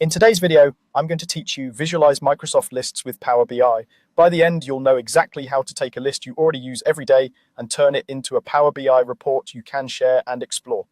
In today's video, I'm going to teach you visualize Microsoft lists with Power BI. By the end, you'll know exactly how to take a list you already use every day and turn it into a Power BI report you can share and explore.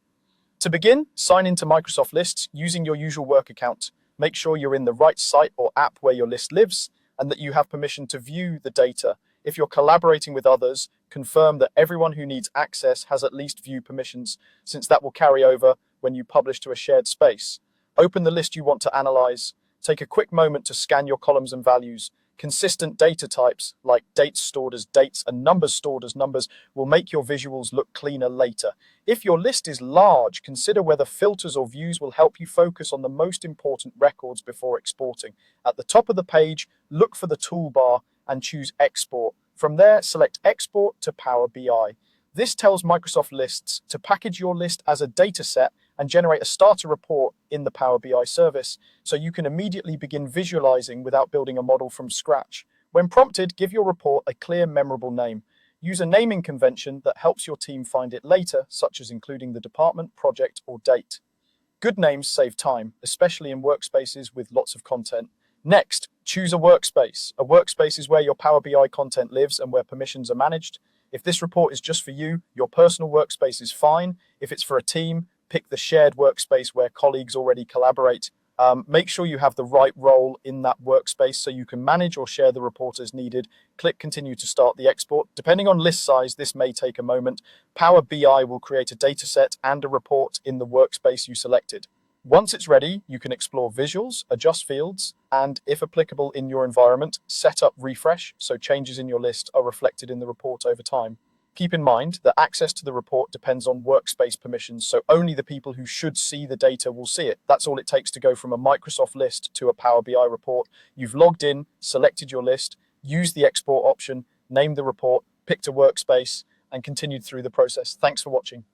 To begin, sign into Microsoft Lists using your usual work account. Make sure you're in the right site or app where your list lives and that you have permission to view the data. If you're collaborating with others, confirm that everyone who needs access has at least view permissions, since that will carry over when you publish to a shared space. Open the list you want to analyze. Take a quick moment to scan your columns and values. Consistent data types, like dates stored as dates and numbers stored as numbers, will make your visuals look cleaner later. If your list is large, consider whether filters or views will help you focus on the most important records before exporting. At the top of the page, look for the toolbar and choose Export. From there, select Export to Power BI. This tells Microsoft Lists to package your list as a data set and generate a starter report in the Power BI service, so you can immediately begin visualizing without building a model from scratch. When prompted, give your report a clear, memorable name. Use a naming convention that helps your team find it later, such as including the department, project, or date. Good names save time, especially in workspaces with lots of content. Next, choose a workspace. A workspace is where your Power BI content lives and where permissions are managed. If this report is just for you, your personal workspace is fine. If it's for a team, pick the shared workspace where colleagues already collaborate. Make sure you have the right role in that workspace so you can manage or share the report as needed. Click Continue to start the export. Depending on list size, this may take a moment. Power BI will create a data set and a report in the workspace you selected. Once it's ready, you can explore visuals, adjust fields, and, if applicable in your environment, set up refresh so changes in your list are reflected in the report over time. Keep in mind that access to the report depends on workspace permissions, so only the people who should see the data will see it. That's all it takes to go from a Microsoft list to a Power BI report. You've logged in, selected your list, used the export option, named the report, picked a workspace, and continued through the process. Thanks for watching.